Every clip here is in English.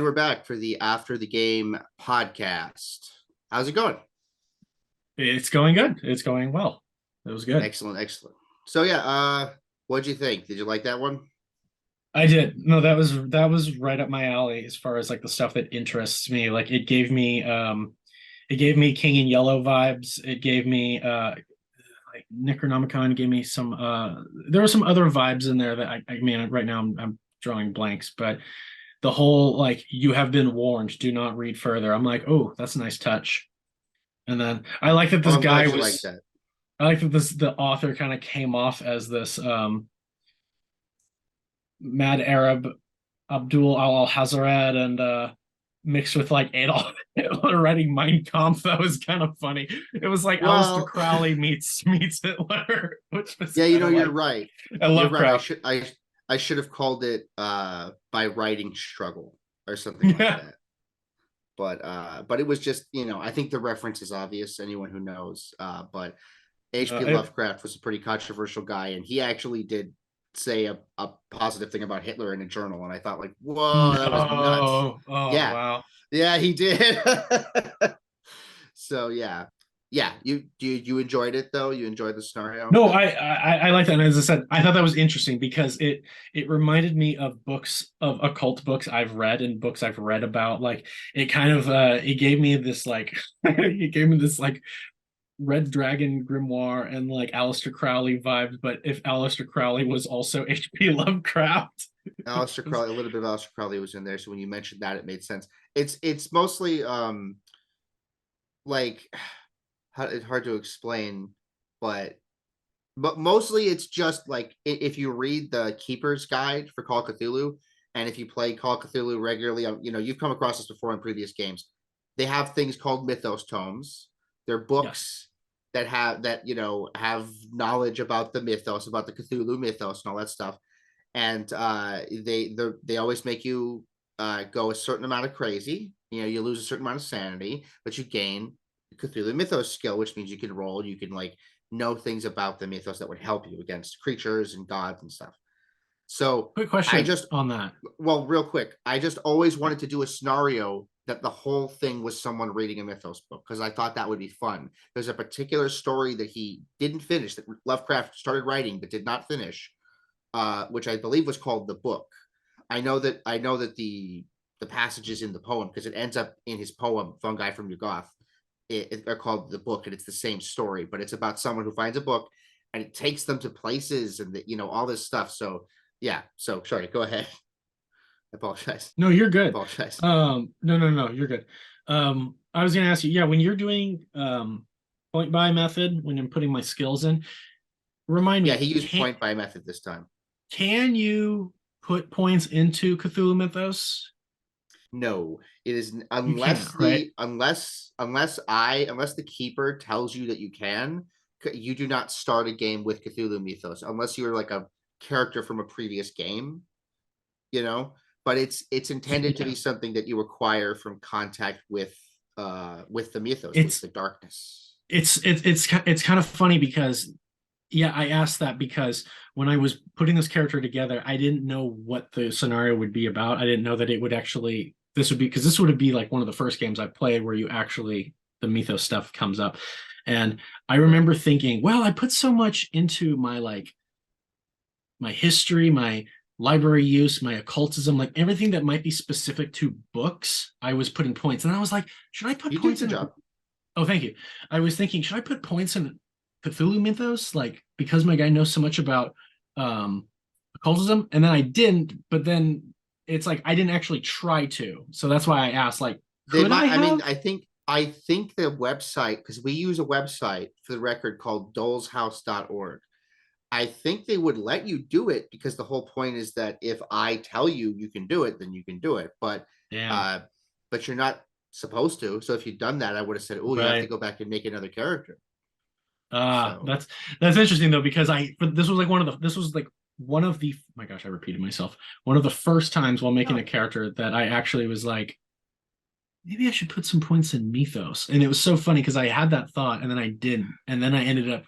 we're back for the After the Game podcast. How's it going? It's going good. It's going well. It was good. Excellent, excellent. So yeah, what'd you think? Did you like that one? I did. No, that was right up my alley as far as like the stuff that interests me. Like it gave me King in Yellow vibes. It gave me like Necronomicon gave me some there were some other vibes in there that I mean right now I'm drawing blanks, but the whole like you have been warned, do not read further. I'm like, oh, that's a nice touch. And then I like that Oh, this I'm glad guy you like was that. I like that the author kind of came off as this mad Arab Abdul al Hazarad and mixed with like Adolf Hitler writing Mein Kampf. That was kind of funny. It was like Aleister Well, Crowley meets Hitler, which was yeah, kind of you're like right. I You're love right. I Lovecraft. should I should have called it by writing struggle or something like Yeah, that. But it was just, I think the reference is obvious, anyone who knows. But H.P. it, Lovecraft was a pretty controversial guy, and he actually did say a positive thing about Hitler in a journal, and I thought like, whoa, that was nuts. no. Oh Yeah, wow. yeah, he did. So yeah, you enjoyed it though? You enjoyed the scenario? No, I like that. And as I said, I thought that was interesting because it reminded me of books of occult books I've read and books I've read about. Like it kind of it gave me this like it gave me this like Red Dragon grimoire and like Aleister Crowley vibes, but if Aleister Crowley was also H.P. Lovecraft. Aleister Crowley, a little bit of Aleister Crowley was in there, so when you mentioned that, it made sense. It's mostly like it's hard to explain, but mostly it's just like if you read the Keeper's Guide for Call of Cthulhu, and if you play Call of Cthulhu regularly, you've come across this before in previous games. They have things called mythos tomes. They're Yes. books that have knowledge about the mythos, about the Cthulhu mythos, and all that stuff. And they always make you go a certain amount of crazy. You lose a certain amount of sanity, but you gain Cthulhu mythos skill, which means you can roll. You can like know things about the mythos that would help you against creatures and gods and stuff. So Quick I question just, on that. well, real quick, I just always wanted to do a scenario that the whole thing was someone reading a mythos book because I thought that would be fun. There's a particular story that he didn't finish that Lovecraft started writing but did not finish, which I believe was called The Book. I know that the passages in the poem, because it ends up in his poem Fungi from Yugoth, they're called The Book, and it's the same story, but it's about someone who finds a book and it takes them to places and all this stuff. So yeah, so sorry, go ahead. I apologize. No, you're I good. apologize. No, you're good. I was gonna ask you, yeah, when you're doing point buy method, when I'm putting my skills in, remind Yeah, me, he used point buy method this time. can you put points into Cthulhu Mythos? No, it is You can't, unless right? the unless the keeper tells you that you can. You do not start a game with Cthulhu Mythos unless you're like a character from a previous game, you know. But it's intended to Yeah. be something that you acquire from contact with the mythos, with It's the darkness. it's kind of funny because yeah, I asked that because when I was putting this character together, I didn't know what the scenario would be about. I didn't know that it would actually this would be because this would be like one of the first games I played where you actually the mythos stuff comes up. And I Right. remember thinking, well, I put so much into my like my history, my library use, my occultism, like everything that might be specific to books, I was putting points. And I was like, should I put You did a points good in? job. Oh, thank you. I was thinking, should I put points in Cthulhu Mythos? Like, because my guy knows so much about occultism, and then I didn't, but then it's like I didn't actually try to. So that's why I asked, like, They could I might. I mean, have? I think the website, because we use a website for the record called doleshouse.org. I think they would let you do it because the whole point is that if I tell you you can do it, then you can do it. Damn, Uh, but you're not supposed to. So if you'd done that, I would have said, "Oh, you have to right. go back and make another character." Ah, So that's interesting though, because but this was like this was like one of the my gosh, I repeated myself. One of the first times while making a no, character that I actually was like, maybe I should put some points in Mythos. And it was so funny because I had that thought and then I didn't. And then I ended up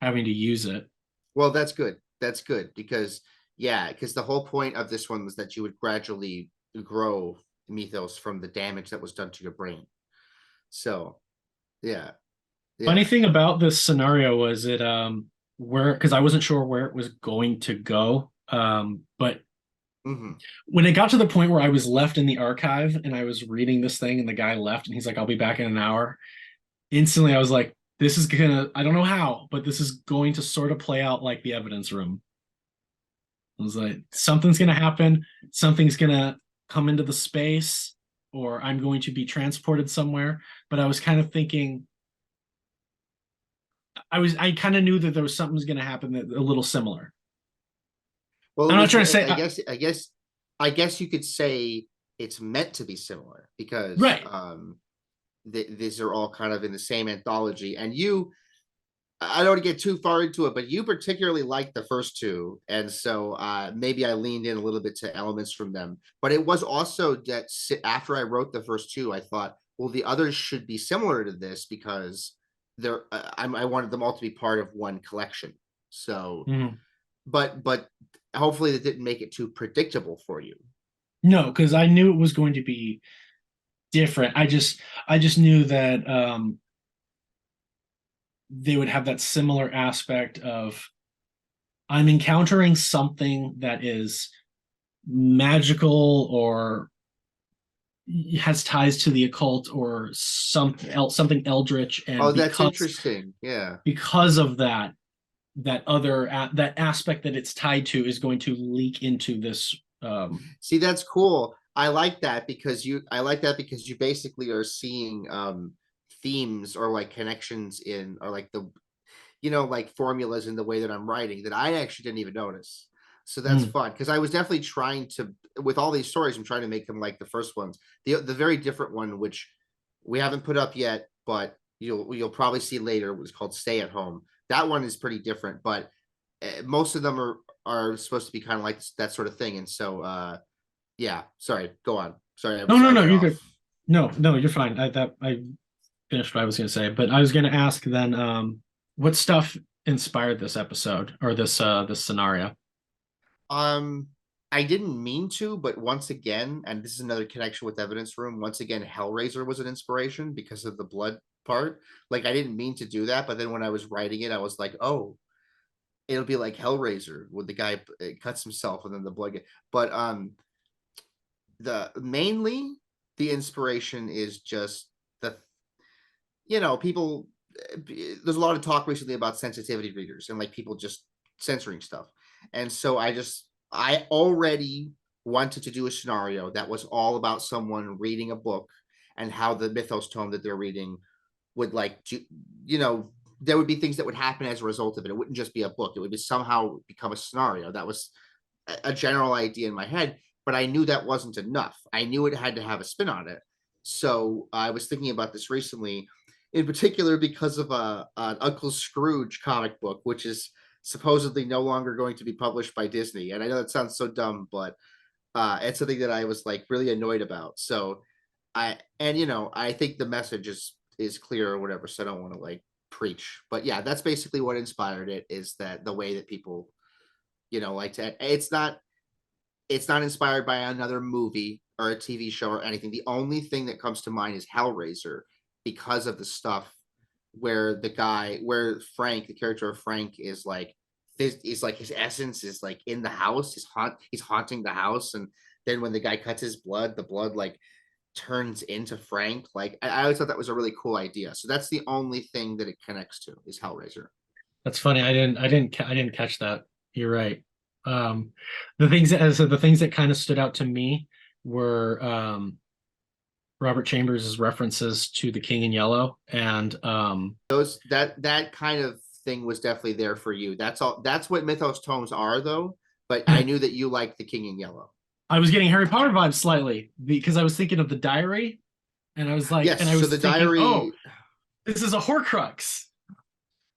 having to use it. well, that's good. That's good because yeah, because the whole point of this one was that you would gradually grow mythos from the damage that was done to your brain. So yeah, Funny yeah. thing about this scenario was it where, because I wasn't sure where it was going to go. But Hmm. when it got to the point where I was left in the archive and I was reading this thing and the guy left and he's like, I'll be back in an hour. Instantly I was like, this is gonna, I don't know how, but this is going to sort of play out like the evidence room. I was like, something's gonna happen, something's gonna come into the space, or I'm going to be transported somewhere. But I was kind of thinking, I kind of knew that there was something's gonna happen that a little similar. Well, it I'm not was. trying to say I guess you could say it's meant to be similar because right. these are all kind of in the same anthology. And you, I don't want to get too far into it, but you particularly liked the first two, and so maybe I leaned in a little bit to elements from them. But it was also that after I wrote the first two, I thought, well, the others should be similar to this because I wanted them all to be part of one collection. So, Mhm. but hopefully that didn't make it too predictable for you. No, because I knew it was going to be different. I just knew that they would have that similar aspect of I'm encountering something that is magical or has ties to the occult or something else, something eldritch, Oh, and that's because interesting. Yeah. of that, that aspect that it's tied to is going to leak into this. See, that's cool. I like that because you basically are seeing themes or like connections in or like the like formulas in the way that I'm writing that I actually didn't even notice. So that's Mm, fun because I was definitely trying to with all these stories, I'm trying to make them like the first ones. The very different one, which we haven't put up yet, but you'll probably see later, was called Stay at Home. That one is pretty different, but most of them are supposed to be kind of like that sort of thing. And so yeah, sorry, go on. Sorry, no, no, I no, went you're off. good. No, no, you're fine. I finished what I was going to say, but I was going to ask then, what stuff inspired this episode or this scenario? Um, I didn't mean to, but once again, and this is another connection with Evidence Room. Once again, Hellraiser was an inspiration because of the blood part. Like I didn't mean to do that, but then when I was writing it, I was like, oh, it'll be like Hellraiser when the guy cuts himself and then the blood. But the mainly the inspiration is just the people. There's a lot of talk recently about sensitivity readers and like people just censoring stuff, and so I already wanted to do a scenario that was all about someone reading a book and how the mythos tome that they're reading would like to, you know, there would be things that would happen as a result of it. It wouldn't just be a book; it would be somehow become a scenario. That was a general idea in my head, but I knew that wasn't enough. I knew it had to have a spin on it. So I was thinking about this recently, in particular because of an Uncle Scrooge comic book, which is supposedly no longer going to be published by Disney. And I know that sounds so dumb, but it's something that I was like really annoyed about. So I think the message is clear or whatever. So I don't want to like preach, but yeah, that's basically what inspired it. Is that the way that people like to? It's not inspired by another movie or a TV show or anything. The only thing that comes to mind is Hellraiser because of the stuff where Frank, the character of Frank, is like this is like his essence is like in the house. He's haunting the house, and then when the guy cuts his blood, the blood like turns into Frank. Like I always thought that was a really cool idea. So that's the only thing that it connects to is Hellraiser. That's funny. I didn't catch that. You're right. Um, the things that, as I said, the things that kind of stood out to me were Robert Chambers' references to the King in Yellow, and That kind of thing was definitely there for you. That's all. That's what Mythos tomes are, though. But I knew that you liked the King in Yellow. I was getting Harry Potter vibes slightly because I was thinking of the diary, and I was like, Yes. and I So was the thinking, oh, diary. this is a Horcrux.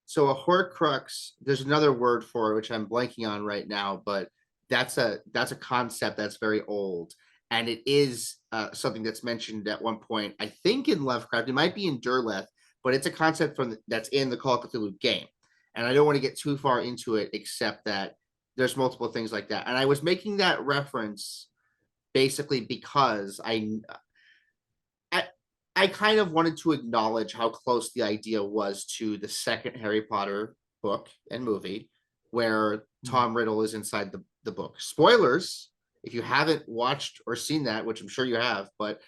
So a Horcrux. There's another word for it, which I'm blanking on right now, but that's a concept that's very old, and it is something that's mentioned at one point. I think in Lovecraft. It might be in Derleth, but it's a concept that's in the Call of Cthulhu game. And I don't want to get too far into it, except that there's multiple things like that. And I was making that reference basically because I kind of wanted to acknowledge how close the idea was to the second Harry Potter book and movie, where Tom Riddle is inside the book. Spoilers, if you haven't watched or seen that, which I'm sure you have, but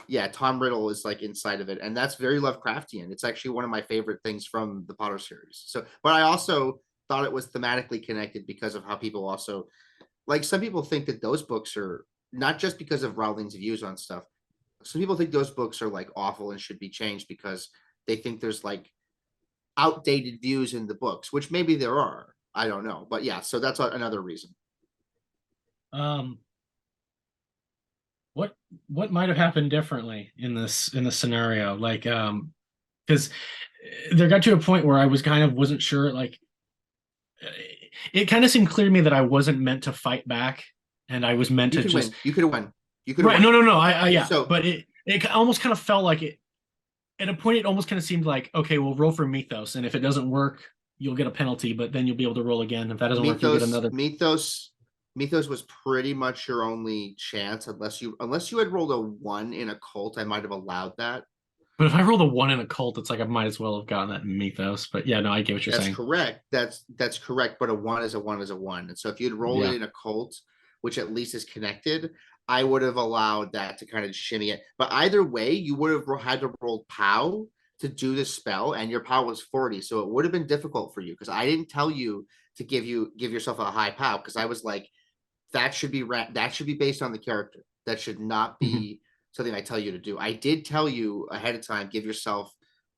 yeah, Tom Riddle is like inside of it, and that's very Lovecraftian. It's actually one of my favorite things from the Potter series. So, but I also thought it was thematically connected because of how people also, like, some people think that those books are not just because of Rowling's views on stuff. Some people think those books are like awful and should be changed because they think there's like outdated views in the books, which maybe there are. I don't know, but yeah, so that's another reason. What might have happened differently in this scenario? Like, because there got to a point where I was kind of wasn't sure. Like, it kind of seemed clear to me that I wasn't meant to fight back, and I was meant You to could just win. You could have won. You could have right. won. No. I yeah. So, But it almost kind of felt like it. At a point, it almost kind of seemed like, okay, we'll roll for Mythos, and if it doesn't work, you'll get a penalty, but then you'll be able to roll again. If that doesn't work, you'll get another. Mythos was pretty much your only chance, unless you had rolled a 1 in Occult. I might have allowed that. But if I rolled a 1 in Occult, it's like I might as well have gotten that in Mythos. But yeah, no, I get what you're saying. Correct. That's correct. But a 1 is a 1 is a 1. And so if you'd rolled it in Occult, which at least is connected, I would have allowed that to kind of shimmy it. But either way, you would have had to roll POW to do the spell, and your POW was 40. So it would have been difficult for you because I didn't tell you to give yourself a high POW, because I was like, that should be based on the character. That should not be something I tell you to do. I did tell you ahead of time, give yourself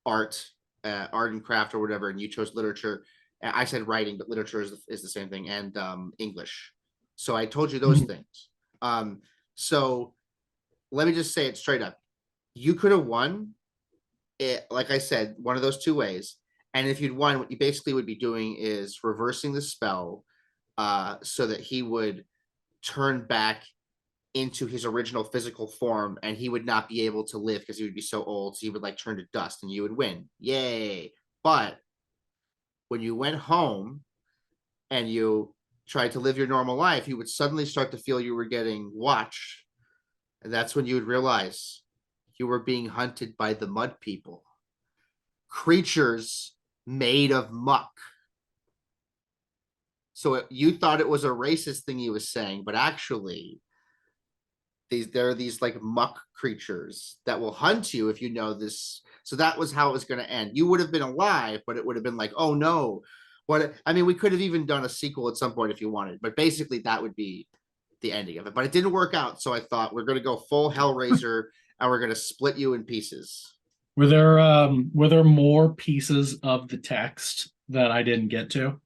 art and craft or whatever, and you chose literature. I said writing, but literature is the same thing, and English. So I told you those things. So let me just say it straight up. You could have won it, like I said, one of those two ways. And if you'd won, what you basically would be doing is reversing the spell so that he would turn back into his original physical form, and he would not be able to live because he would be so old. So he would like turn to dust, and you would win. Yay. But when you went home and you tried to live your normal life, you would suddenly start to feel you were getting watched. And that's when you would realize you were being hunted by the mud people. Creatures made of muck. So you thought it was a racist thing he was saying, but actually there are these like muck creatures that will hunt you if you know this. So that was how it was going to end. You would have been alive, but it would have been like, oh no. We could have even done a sequel at some point if you wanted, but basically that would be the ending of it. But it didn't work out, so I thought we're going to go full Hellraiser and we're going to split you in pieces. Were there more pieces of the text that I didn't get to?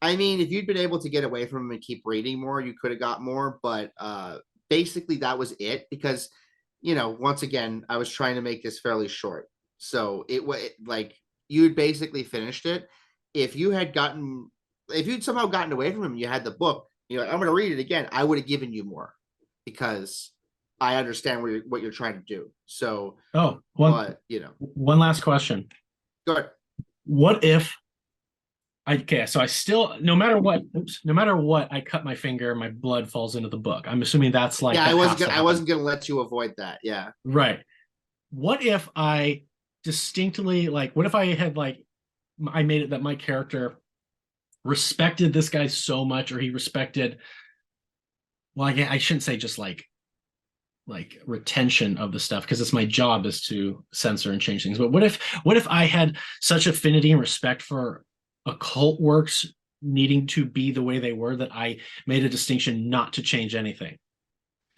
I mean, if you'd been able to get away from him and keep reading more, you could have got more, but basically that was it, because once again, I was trying to make this fairly short. So it was like you had basically finished it. If you'd somehow gotten away from him, you had the book, I'm going to read it again, I would have given you more, because I understand what you're trying to do. So, one last question. Go ahead. What if so I still, no matter what I cut my finger, my blood falls into the book. I'm assuming that's like, I wasn't gonna let you avoid that. Yeah. Right. What if I distinctly, like, what if I had I made it that my character respected this guy so much, or he respected, well, I shouldn't say just like retention of the stuff, because it's my job is to censor and change things. But what if I had such affinity and respect for occult works needing to be the way they were that I made a distinction not to change anything,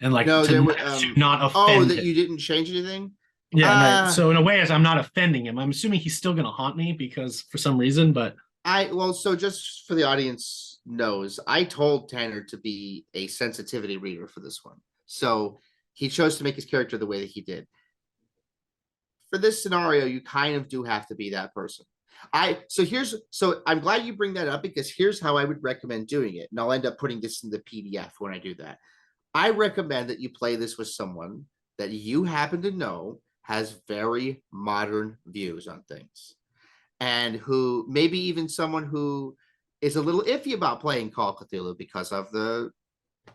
and to not offend that you didn't change anything. Yeah, so in a way, as I'm not offending him, I'm assuming he's still going to haunt me because for some reason. But so just for the audience knows, I told Tanner to be a sensitivity reader for this one, so he chose to make his character the way that he did. For this scenario, you kind of do have to be that person. So I'm glad you bring that up, because here's how I would recommend doing it. And I'll end up putting this in the PDF when I do that. I recommend that you play this with someone that you happen to know has very modern views on things, and who maybe even someone who is a little iffy about playing Call of Cthulhu because of the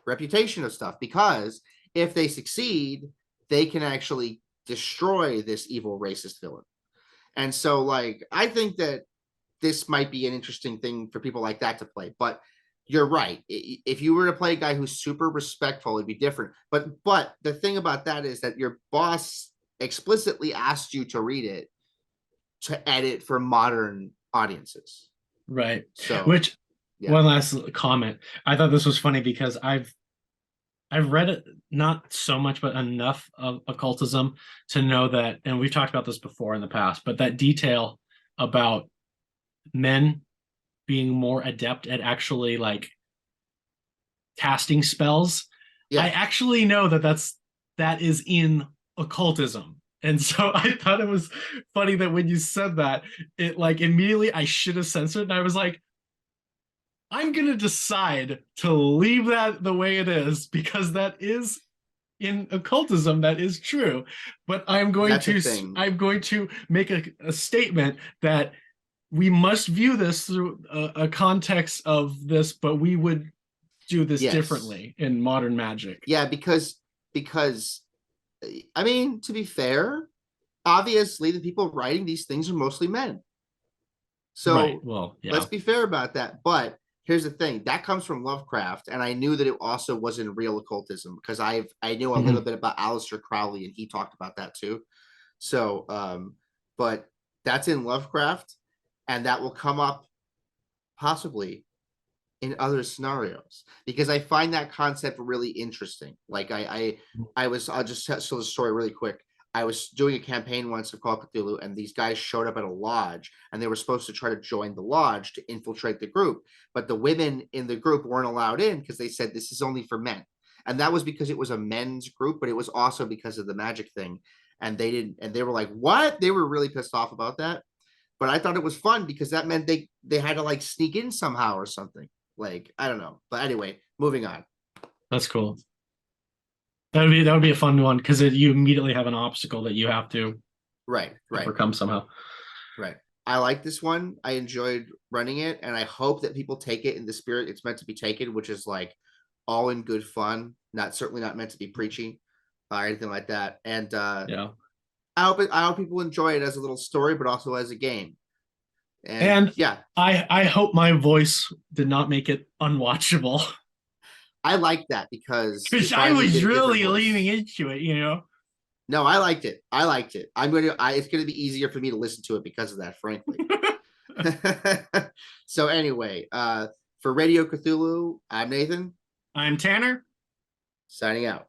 reputation of stuff, because if they succeed, they can actually destroy this evil racist villain. And so, like, I think that this might be an interesting thing for people like that to play. But you're right. If you were to play a guy who's super respectful, it'd be different. But the thing about that is that your boss explicitly asked you to read it to edit for modern audiences. Right. So, which yeah. one last comment. I thought this was funny because I've read it, not so much, but enough of occultism to know that, and we've talked about this before in the past, but that detail about men being more adept at actually like casting spells. Yeah. I actually know that is in occultism. And so I thought it was funny that when you said that, it like immediately I should have censored, and I was like, I'm gonna decide to leave that the way it is because that is in occultism, that is true. But I'm going to make a statement that we must view this through a context of this, but we would do this differently in modern magic. Yeah, because I mean, to be fair, obviously the people writing these things are mostly men. So right. Well, yeah. Let's be fair about that. But here's the thing, that comes from Lovecraft, and I knew that it also wasn't real occultism because I knew a little bit about Aleister Crowley, and he talked about that too. So but that's in Lovecraft, and that will come up possibly in other scenarios, because I find that concept really interesting. Like I'll just tell the story really quick. I was doing a campaign once of Call of Cthulhu, and these guys showed up at a lodge, and they were supposed to try to join the lodge to infiltrate the group. But the women in the group weren't allowed in because they said this is only for men. And that was because it was a men's group, but it was also because of the magic thing. And they didn't, and they were like, what? They were really pissed off about that. But I thought it was fun because that meant they had to like sneak in somehow or something. Like, I don't know. But anyway, moving on. That's cool. That would be a fun one because you immediately have an obstacle that you have to overcome somehow. Right. I like this one. I enjoyed running it, and I hope that people take it in the spirit it's meant to be taken, which is like all in good fun, certainly not meant to be preachy or anything like that. And yeah, I hope people enjoy it as a little story, but also as a game. And yeah, I hope my voice did not make it unwatchable. I like that because I was really leaning into it, you know. No, I liked it. It's gonna be easier for me to listen to it because of that, frankly. So anyway, for Radio Cthulhu, I'm Nathan. I'm Tanner. Signing out.